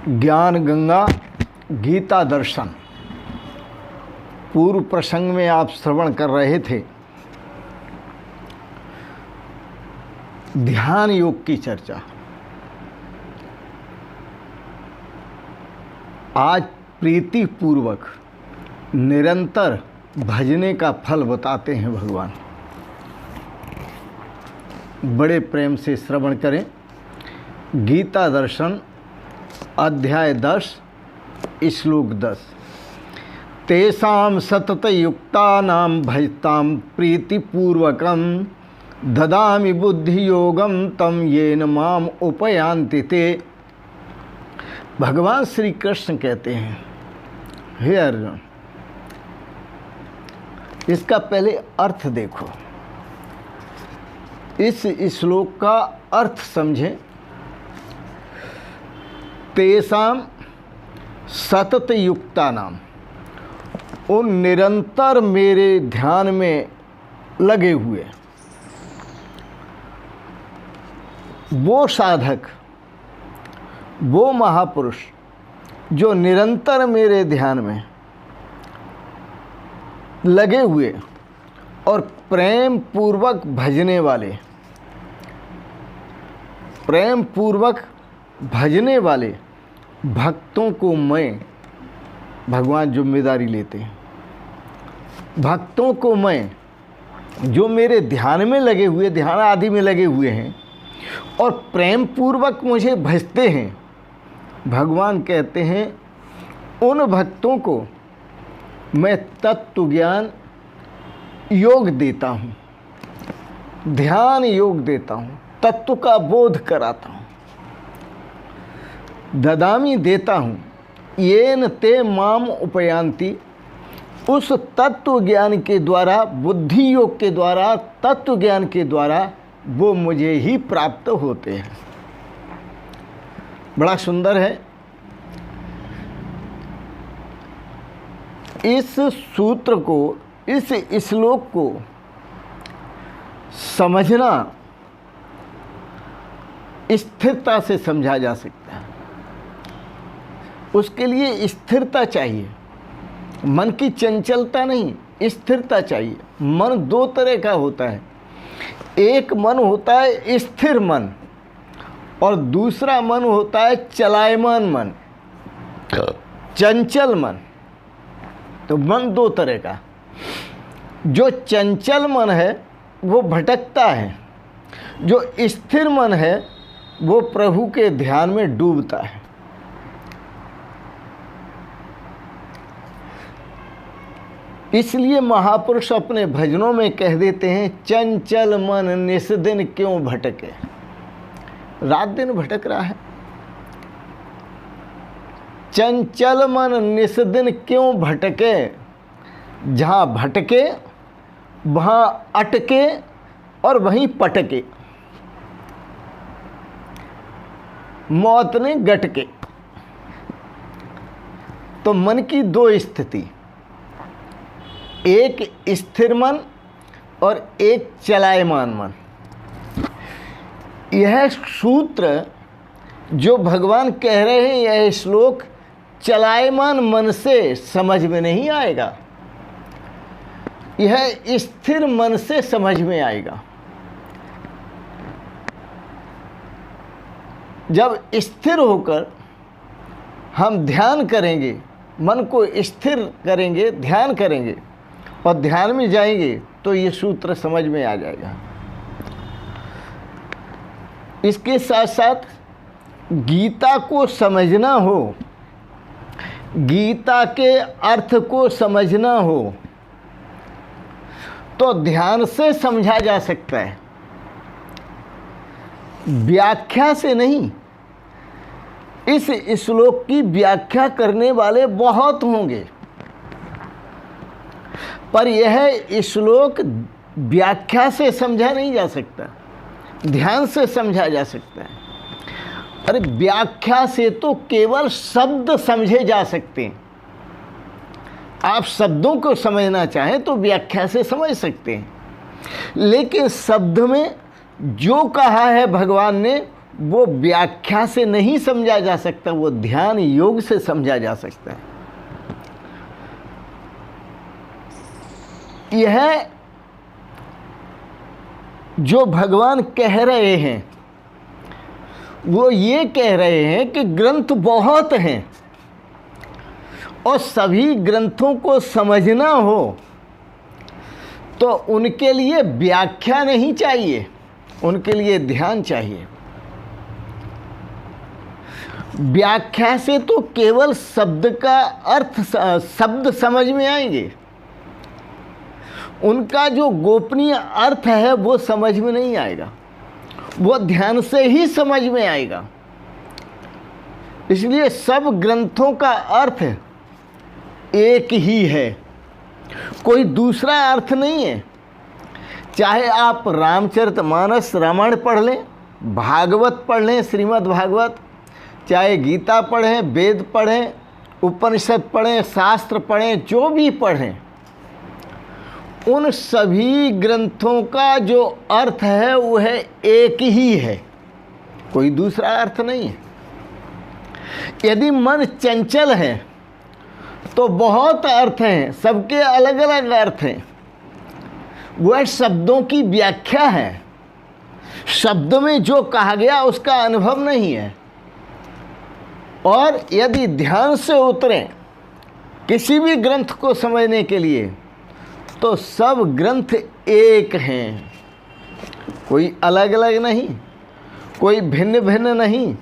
ज्ञान गंगा गीता दर्शन। पूर्व प्रसंग में आप श्रवण कर रहे थे ध्यान योग की चर्चा। आज प्रीति पूर्वक निरंतर भजने का फल बताते हैं भगवान। बड़े प्रेम से श्रवण करें। गीता दर्शन अध्याय 10 श्लोक 10। तेषां सतत युक्तानां भजतां प्रीतिपूर्वकं ददामि बुद्धि योगम तम येन माम उपयांति ते। भगवान श्री कृष्ण कहते हैं, हे अर्जुन, इसका पहले अर्थ देखो, इस श्लोक का अर्थ समझें। तेषां सतत युक्तानाम, उन निरंतर मेरे ध्यान में लगे हुए वो साधक, वो महापुरुष जो निरंतर मेरे ध्यान में लगे हुए और प्रेम पूर्वक भजने वाले, प्रेम पूर्वक भजने वाले भक्तों को मैं, भगवान जिम्मेदारी लेते हैं। भक्तों को मैं, जो मेरे ध्यान में लगे हुए, ध्यान आदि में लगे हुए हैं और प्रेम पूर्वक मुझे भजते हैं, भगवान कहते हैं उन भक्तों को मैं तत्व ज्ञान योग देता हूँ, ध्यान योग देता हूँ, तत्व का बोध कराता हूँ, ददामी देता हूँ। येन ते माम उपयांति, उस तत्व ज्ञान के द्वारा, बुद्धि योग के द्वारा, तत्व ज्ञान के द्वारा वो मुझे ही प्राप्त होते हैं। बड़ा सुंदर है। इस सूत्र को, इस श्लोक को समझना स्थिरता से समझा जा सकता है। उसके लिए स्थिरता चाहिए, मन की चंचलता नहीं, स्थिरता चाहिए। मन दो तरह का होता है, एक मन होता है स्थिर मन और दूसरा मन होता है चलायमान मन, चंचल मन। तो मन दो तरह का। जो चंचल मन है वो भटकता है, जो स्थिर मन है वो प्रभु के ध्यान में डूबता है। इसलिए महापुरुष अपने भजनों में कह देते हैं, चंचल मन निस दिन क्यों भटके। रात दिन भटक रहा है। चंचल मन निस दिन क्यों भटके, जहाँ भटके वहाँ अटके और वहीं पटके, मौत ने गटके। तो मन की दो स्थिति, एक स्थिर मन और एक चलायमान मन। यह सूत्र जो भगवान कह रहे हैं, यह श्लोक चलायमान मन से समझ में नहीं आएगा, यह स्थिर मन से समझ में आएगा। जब स्थिर होकर हम ध्यान करेंगे, मन को स्थिर करेंगे, ध्यान करेंगे और ध्यान में जाएंगे तो ये सूत्र समझ में आ जाएगा। इसके साथ साथ गीता को समझना हो, गीता के अर्थ को समझना हो तो ध्यान से समझा जा सकता है, व्याख्या से नहीं। इस श्लोक की व्याख्या करने वाले बहुत होंगे, पर यह श्लोक व्याख्या से समझा नहीं जा सकता, ध्यान से समझा जा सकता है। अरे व्याख्या से तो केवल शब्द समझे जा सकते हैं। आप शब्दों को समझना चाहें तो व्याख्या से समझ सकते हैं, लेकिन शब्द में जो कहा है भगवान ने वो व्याख्या से नहीं समझा जा सकता, वो ध्यान योग से समझा जा सकता है। यह जो भगवान कह रहे हैं वो ये कह रहे हैं कि ग्रंथ बहुत हैं और सभी ग्रंथों को समझना हो तो उनके लिए व्याख्या नहीं चाहिए, उनके लिए ध्यान चाहिए। व्याख्या से तो केवल शब्द का अर्थ, शब्द समझ में आएंगे, उनका जो गोपनीय अर्थ है वो समझ में नहीं आएगा, वो ध्यान से ही समझ में आएगा। इसलिए सब ग्रंथों का अर्थ एक ही है, कोई दूसरा अर्थ नहीं है। चाहे आप रामचरितमानस रामायण पढ़ लें, भागवत पढ़ लें, श्रीमद् भागवत, चाहे गीता पढ़ें, वेद पढ़ें, उपनिषद पढ़ें, शास्त्र पढ़ें, जो भी पढ़ें, उन सभी ग्रंथों का जो अर्थ है वह एक ही है, कोई दूसरा अर्थ नहीं है। यदि मन चंचल है तो बहुत अर्थ हैं, सबके अलग अलग अर्थ हैं, वह शब्दों की व्याख्या है, शब्द में जो कहा गया उसका अनुभव नहीं है। और यदि ध्यान से उतरें किसी भी ग्रंथ को समझने के लिए तो सब ग्रंथ एक हैं, कोई अलग अलग नहीं, कोई भिन्न भिन्न नहीं।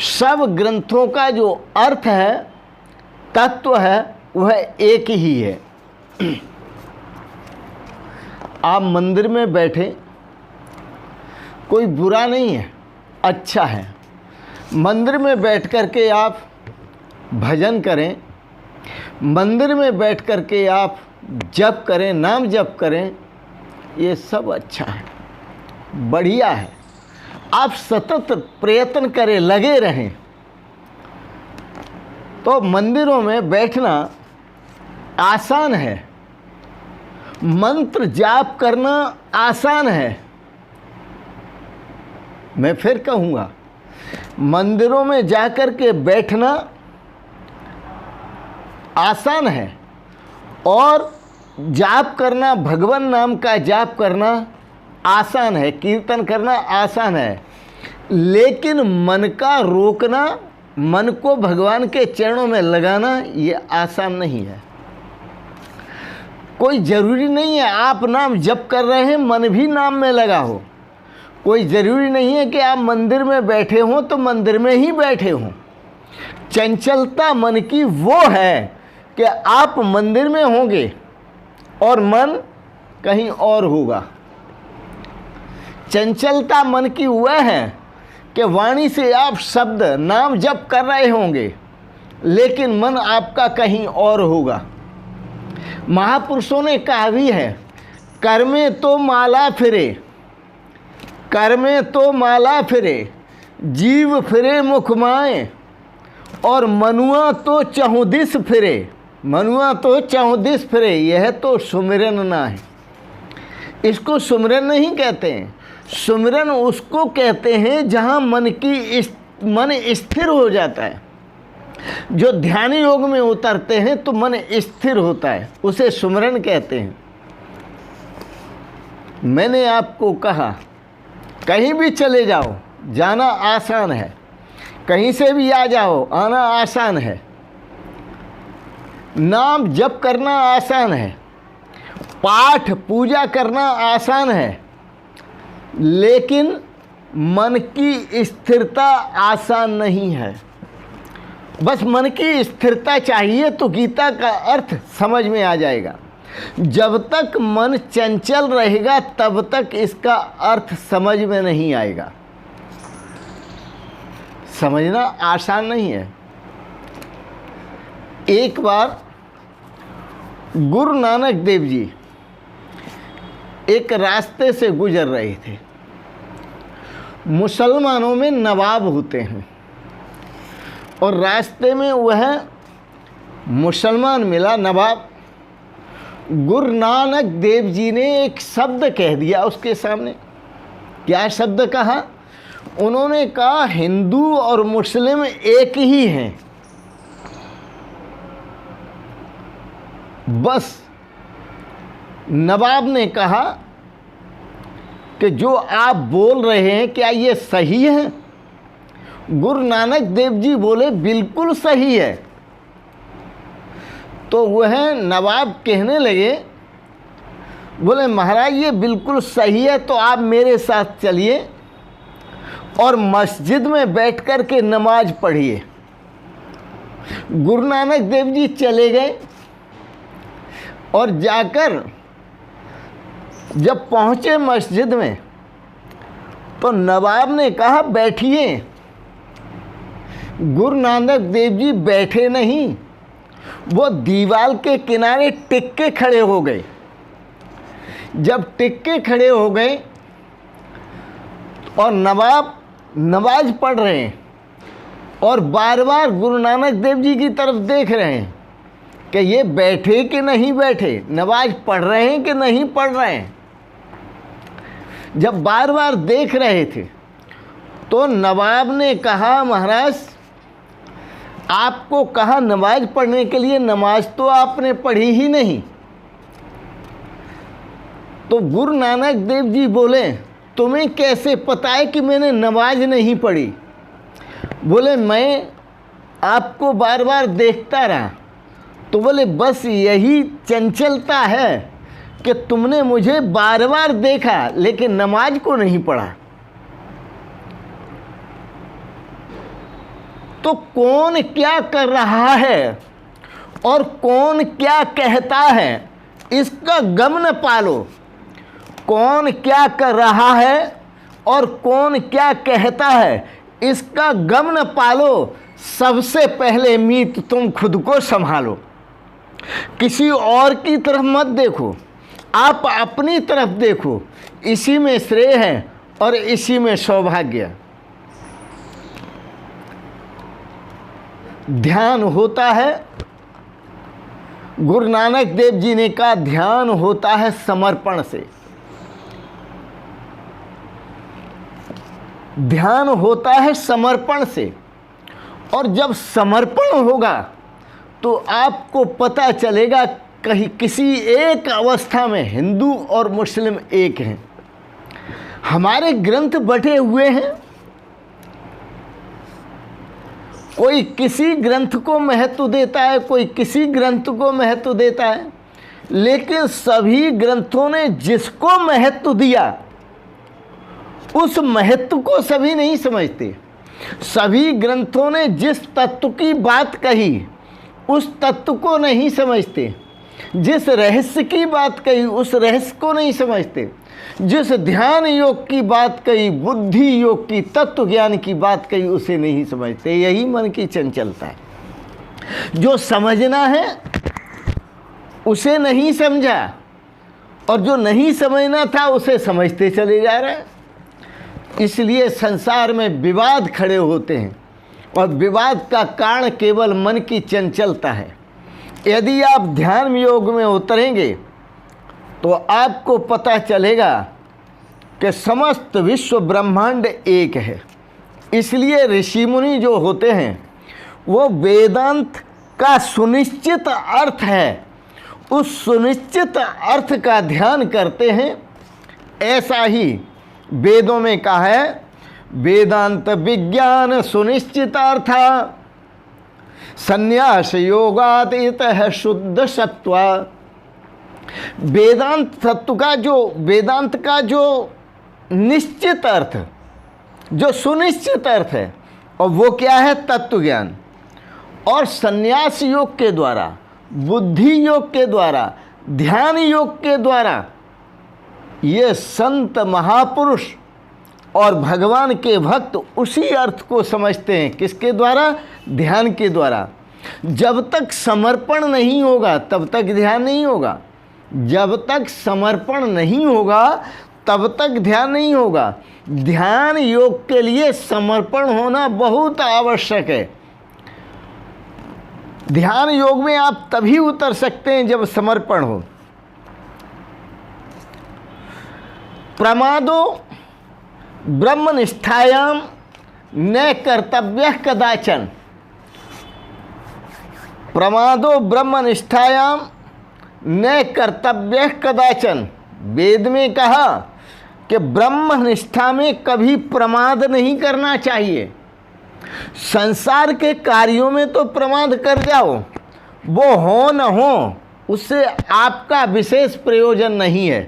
सब ग्रंथों का जो अर्थ है, तत्व है, वह एक ही है। आप मंदिर में बैठे, कोई बुरा नहीं है, अच्छा है। मंदिर में बैठ कर के आप भजन करें, मंदिर में बैठ कर के आप जप करें, नाम जप करें, ये सब अच्छा है, बढ़िया है। आप सतत प्रयत्न करें, लगे रहें। तो मंदिरों में बैठना आसान है, मंत्र जाप करना आसान है। मैं फिर कहूँगा, मंदिरों में जाकर के बैठना आसान है और जाप करना, भगवान नाम का जाप करना आसान है, कीर्तन करना आसान है। लेकिन मन का रोकना, मन को भगवान के चरणों में लगाना, ये आसान नहीं है। कोई ज़रूरी नहीं है आप नाम जप कर रहे हैं मन भी नाम में लगा हो, कोई ज़रूरी नहीं है कि आप मंदिर में बैठे हों तो मंदिर में ही बैठे हों। चंचलता मन की वो है कि आप मंदिर में होंगे और मन कहीं और होगा। चंचलता मन की वह है कि वाणी से आप शब्द नाम जप कर रहे होंगे लेकिन मन आपका कहीं और होगा। महापुरुषों ने कहा भी है, कर्मे तो माला फिरे, कर्मे तो माला फिरे, जीव फिरे मुख माए, और मनुआ तो चहुदिस फिरे, मनुआ तो चहुदिस फिरे। यह तो सुमिरन ना है, इसको सुमिरन नहीं कहते हैं। सुमिरन उसको कहते हैं जहाँ मन स्थिर हो जाता है। जो ध्यान योग में उतरते हैं तो मन स्थिर होता है, उसे सुमिरन कहते हैं। मैंने आपको कहा कहीं भी चले जाओ, जाना आसान है, कहीं से भी आ जाओ, आना आसान है। नाम जप करना आसान है, पाठ पूजा करना आसान है, लेकिन मन की स्थिरता आसान नहीं है। बस मन की स्थिरता चाहिए तो गीता का अर्थ समझ में आ जाएगा। जब तक मन चंचल रहेगा तब तक इसका अर्थ समझ में नहीं आएगा। समझना आसान नहीं है। एक बार गुरु नानक देव जी एक रास्ते से गुजर रहे थे। मुसलमानों में नवाब होते हैं और रास्ते में वह मुसलमान मिला नवाब। गुरु नानक देव जी ने एक शब्द कह दिया उसके सामने। क्या शब्द कहा? उन्होंने कहा हिंदू और मुस्लिम एक ही हैं। बस नवाब ने कहा कि जो आप बोल रहे हैं क्या ये सही है? गुरु नानक देव जी बोले बिल्कुल सही है। तो वह नवाब कहने लगे, बोले महाराज ये बिल्कुल सही है तो आप मेरे साथ चलिए और मस्जिद में बैठ कर के नमाज पढ़िए। गुरु नानक देव जी चले गए और जाकर जब पहुँचे मस्जिद में तो नवाब ने कहा बैठिए। गुरु नानक देव जी बैठे नहीं, वो दीवार के किनारे टिक के खड़े हो गए। जब टिक के खड़े हो गए और नवाब नमाज पढ़ रहे हैं और बार बार गुरु नानक देव जी की तरफ देख रहे हैं कि ये बैठे कि नहीं बैठे, नमाज पढ़ रहे हैं कि नहीं पढ़ रहे हैं। जब बार बार देख रहे थे तो नवाब ने कहा महाराज आपको कहा नमाज पढ़ने के लिए, नमाज तो आपने पढ़ी ही नहीं। तो गुरु नानक देव जी बोले तुम्हें कैसे पता है कि मैंने नमाज नहीं पढ़ी? बोले मैं आपको बार बार देखता रहा। तो बोले बस यही चंचलता है कि तुमने मुझे बार बार देखा लेकिन नमाज को नहीं पढ़ा। तो कौन क्या कर रहा है और कौन क्या कहता है इसका गम न पालो। कौन क्या कर रहा है और कौन क्या कहता है इसका गम न पालो। सबसे पहले मीत तुम खुद को संभालो, किसी और की तरफ मत देखो, आप अपनी तरफ देखो। इसी में श्रेय है और इसी में सौभाग्य। ध्यान होता है, गुरु नानक देव जी ने कहा ध्यान होता है समर्पण से। ध्यान होता है समर्पण से, और जब समर्पण होगा तो आपको पता चलेगा कहीं किसी एक अवस्था में हिंदू और मुस्लिम एक हैं। हमारे ग्रंथ बटे हुए हैं, कोई किसी ग्रंथ को महत्व देता है, कोई किसी ग्रंथ को महत्व देता है, लेकिन सभी ग्रंथों ने जिसको महत्व दिया उस महत्व को सभी नहीं समझते। सभी ग्रंथों ने जिस तत्व की बात कही उस तत्व को नहीं समझते, जिस रहस्य की बात कही उस रहस्य को नहीं समझते, जिस ध्यान योग की बात कही, बुद्धि योग की, तत्व ज्ञान की बात कही उसे नहीं समझते। यही मन की चंचलता है। जो समझना है उसे नहीं समझा और जो नहीं समझना था उसे समझते चले जा रहे हैं। इसलिए संसार में विवाद खड़े होते हैं और विवाद का कारण केवल मन की चंचलता है। यदि आप ध्यान योग में उतरेंगे तो आपको पता चलेगा कि समस्त विश्व ब्रह्मांड एक है। इसलिए ऋषि मुनि जो होते हैं वो वेदांत का सुनिश्चित अर्थ है, उस सुनिश्चित अर्थ का ध्यान करते हैं। ऐसा ही वेदों में कहा है वेदांत विज्ञान सुनिश्चित अर्थ संन्यास योगात इतः शुद्ध सत्वा। वेदांत तत्व का वेदांत का जो निश्चित अर्थ, जो सुनिश्चित अर्थ है, और वो क्या है? तत्व ज्ञान। और संन्यास योग के द्वारा, बुद्धि योग के द्वारा, ध्यान योग के द्वारा ये संत महापुरुष और भगवान के भक्त उसी अर्थ को समझते हैं। किसके द्वारा? ध्यान के द्वारा। जब तक समर्पण नहीं होगा तब तक ध्यान नहीं होगा। जब तक समर्पण नहीं होगा तब तक ध्यान नहीं होगा। ध्यान योग के लिए समर्पण होना बहुत आवश्यक है। ध्यान योग में आप तभी उतर सकते हैं जब समर्पण हो। ब्रह्मनिष्ठायाम न कर्तव्य कदाचन। प्रमादो ब्रह्मनिष्ठायाम न कर्तव्य कदाचन। वेद में कहा कि ब्रह्मनिष्ठा में कभी प्रमाद नहीं करना चाहिए। संसार के कार्यों में तो प्रमाद कर जाओ, वो हो न हो उससे आपका विशेष प्रयोजन नहीं है।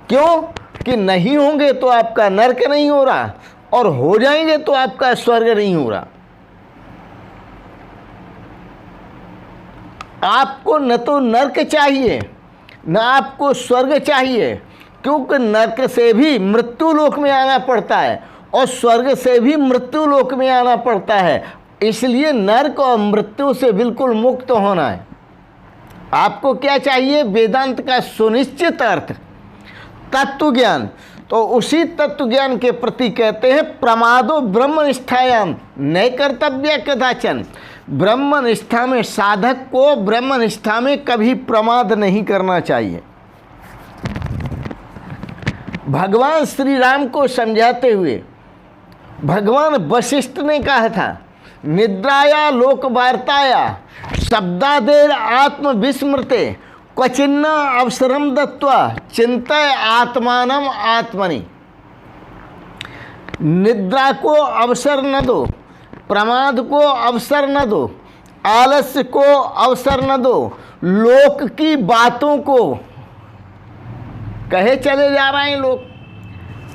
क्यों कि नहीं होंगे तो आपका नरक नहीं हो रहा, और हो जाएंगे तो आपका स्वर्ग नहीं हो रहा। आपको न तो नरक चाहिए न आपको स्वर्ग चाहिए, क्योंकि नरक से भी मृत्यु लोक में आना पड़ता है और स्वर्ग से भी मृत्यु लोक में आना पड़ता है। इसलिए नरक और मृत्यु से बिल्कुल मुक्त होना है। आपको क्या चाहिए? वेदांत का सुनिश्चित अर्थ, तत्व ज्ञान। तो उसी तत्व ज्ञान के प्रति कहते हैं प्रमादो ब्रह्मनिष्ठायाम न कर्तव्य कदाचन। ब्रह्मनिष्ठा में साधक को ब्रह्मनिष्ठा में कभी प्रमाद नहीं करना चाहिए। भगवान श्री राम को समझाते हुए भगवान वशिष्ठ ने कहा था, निद्राया लोक वार्ताया शब्दादेर आत्म विस्मृते क्वचिन्न अवसरम दत्वा चिंतय आत्मानम आत्मनि। निद्रा को अवसर न दो, प्रमाद को अवसर न दो, आलस्य को अवसर न दो, लोक की बातों को कहे चले जा रहे हैं लोग,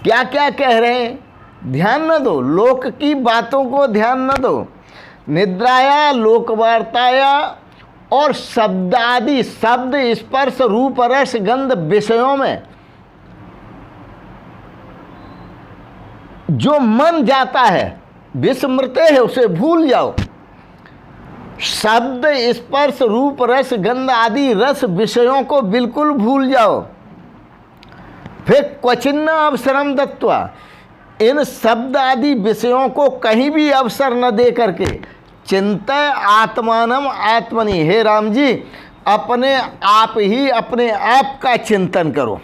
क्या क्या कह रहे हैं, ध्यान न दो। लोक की बातों को ध्यान न दो। निद्राया लोकवार्ताया और शब्द आदि, शब्द स्पर्श रूप रस गंध विषयों में जो मन जाता है, विस्मृते है, उसे भूल जाओ। शब्द स्पर्श रूप रस गंध आदि रस विषयों को बिल्कुल भूल जाओ। फिर क्वचिन्न अवसरम दत्वा, इन शब्द आदि विषयों को कहीं भी अवसर न दे करके चिंतय आत्मानम आत्मनि, हे राम जी अपने आप ही अपने आप का चिंतन करो।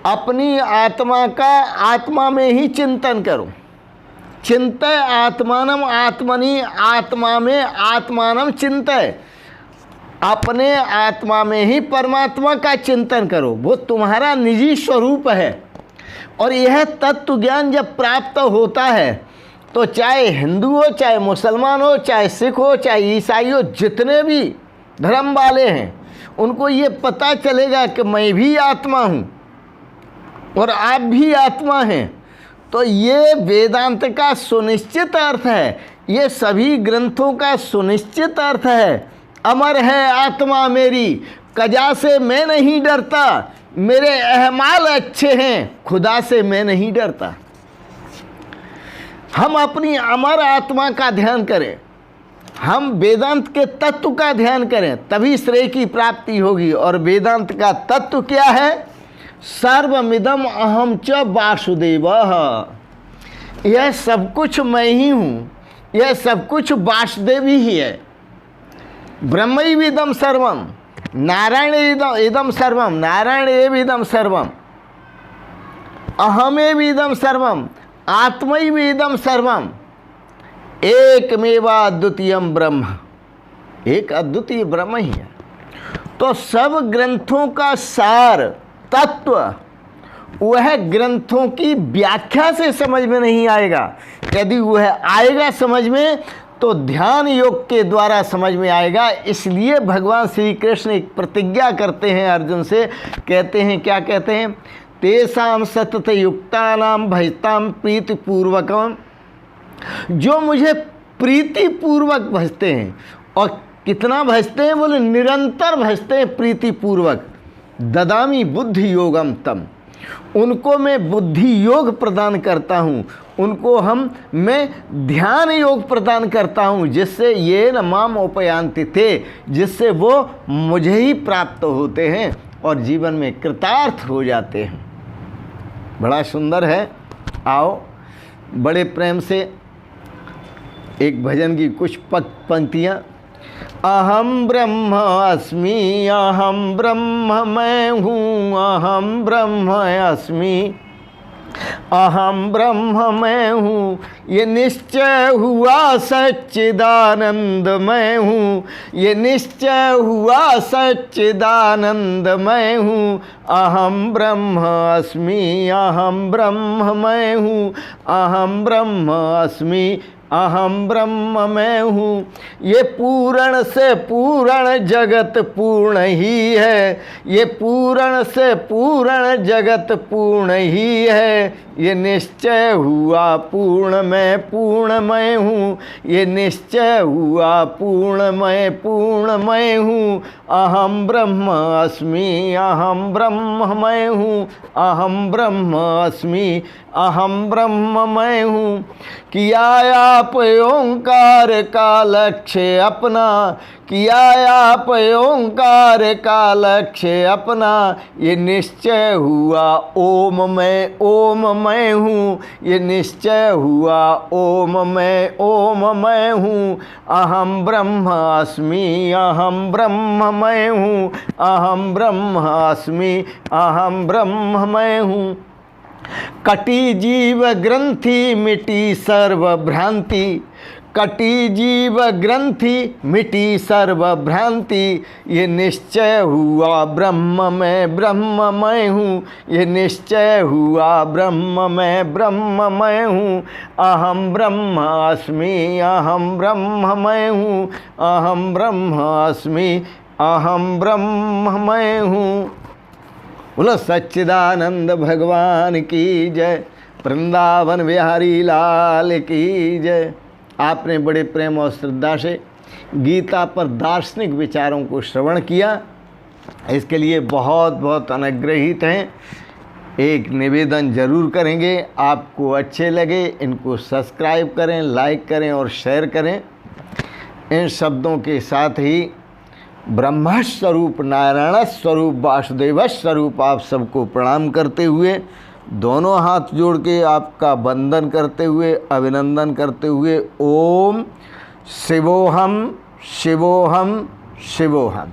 अपनी आत्मा का आत्मा में ही चिंतन करो। चिंतय आत्मानम आत्मनि, आत्मा में आत्मानम चिंतय, अपने आत्मा में ही परमात्मा का चिंतन करो। वो तुम्हारा निजी स्वरूप है। और यह तत्व ज्ञान जब प्राप्त होता है तो चाहे हिंदू हो, चाहे मुसलमान हो, चाहे सिख हो, चाहे ईसाई हो, जितने भी धर्म वाले हैं, उनको ये पता चलेगा कि मैं भी आत्मा हूँ और आप भी आत्मा हैं। तो ये वेदांत का सुनिश्चित अर्थ है, ये सभी ग्रंथों का सुनिश्चित अर्थ है। अमर है आत्मा मेरी, कजा से मैं नहीं डरता, मेरे अहमाल अच्छे हैं, खुदा से मैं नहीं डरता। हम अपनी अमर आत्मा का ध्यान करें, हम वेदांत के तत्व का ध्यान करें, तभी श्रेय की प्राप्ति होगी। और वेदांत का तत्व क्या है? सर्वमिदम अहम च वासुदेवः। यह सब कुछ मैं ही हूँ, यह सब कुछ वासुदेव ही है। ब्रह्मैविदं सर्वम, नारायण इदम सर्वम, नारायण एविदं सर्वम, अहमेविदं सर्वम, आत्मैविदं सर्वम, एकमेवा अद्वितीयम ब्रह्म। एक अद्वितीय ब्रह्म ही है। तो सब ग्रंथों का सार तत्व वह ग्रंथों की व्याख्या से समझ में नहीं आएगा। यदि वह आएगा समझ में तो ध्यान योग के द्वारा समझ में आएगा। इसलिए भगवान श्री कृष्ण एक प्रतिज्ञा करते हैं अर्जुन से, कहते हैं, क्या कहते हैं? तेषां सतत युक्तानां भजतां प्रीतिपूर्वकम, जो मुझे प्रीतिपूर्वक भजते हैं। और कितना भजते हैं? बोले निरंतर भजते हैं प्रीतिपूर्वक। ददामी बुद्धि योगम तम, उनको मैं बुद्धि योग प्रदान करता हूँ, उनको मैं ध्यान योग प्रदान करता हूँ, जिससे ये न माम उपयांति थे, जिससे वो मुझे ही प्राप्त होते हैं और जीवन में कृतार्थ हो जाते हैं। बड़ा सुंदर है। आओ बड़े प्रेम से एक भजन की कुछ पंक्तियाँ। अहम ब्रह्म अस्मि, अहम ब्रह्म मैं हूँ, अहम ब्रह्म अस्मि, अहम ब्रह्म मैं हूँ, ये निश्चय हुआ सच्चिदानंद मैं हूँ, ये निश्चय हुआ सच्चिदानंद मैं हूँ। अहम ब्रह्म अस्मि, अहम ब्रह्म मैं हूँ, अहम ब्रह्म अस्मि, अहम ब्रह्म मैं हूँ। ये पूर्ण से पूर्ण जगत पूर्ण ही है, ये पूर्ण से पूर्ण जगत पूर्ण ही है। ये निश्चय हुआ पूर्ण मैं हूँ, ये निश्चय हुआ पूर्ण मैं हूँ। अहम ब्रह्म अस्मि, अहम ब्रह्म मैं हूँ, अहम ब्रह्म अस्मि, अहम ब्रह्म मैं हूँ। किया आप ओंकार का लक्ष्य अपना, किया आप ओंकार का लक्ष्य अपना। ये निश्चय हुआ ओम मैं हूँ, ये निश्चय हुआ ओम मैं हूँ। अहम ब्रह्म अस्मि, अहम ब्रह्म मैं हूँ, अहम ब्रह्म अस्मि, अहम ब्रह्म मैं हूँ। कटी जीव ग्रंथि मिटी सर्व भ्रांति, कटी जीव ग्रंथि मिटी सर्व भ्रांति। ये निश्चय हुआ ब्रह्म मैं हूँ, ये निश्चय हुआ ब्रह्म मैं हूँ। अहम ब्रह्म अस्मि, अहम ब्रह्म मैं हूँ, अहम ब्रह्म अस्मि, अहम ब्रह्म मैं हूँ। बोलो सच्चिदानंद भगवान की जय, वृंदावन बिहारी लाल की जय। आपने बड़े प्रेम और श्रद्धा से गीता पर दार्शनिक विचारों को श्रवण किया, इसके लिए बहुत बहुत अनुग्रहित हैं। एक निवेदन जरूर करेंगे, आपको अच्छे लगे इनको सब्सक्राइब करें, लाइक करें और शेयर करें। इन शब्दों के साथ ही ब्रह्म स्वरूप, नारायण स्वरूप, वासुदेव स्वरूप आप सबको प्रणाम करते हुए, दोनों हाथ जोड़ के आपका वंदन करते हुए, अभिनंदन करते हुए, ओम शिवोहम शिवोहम शिवोहम।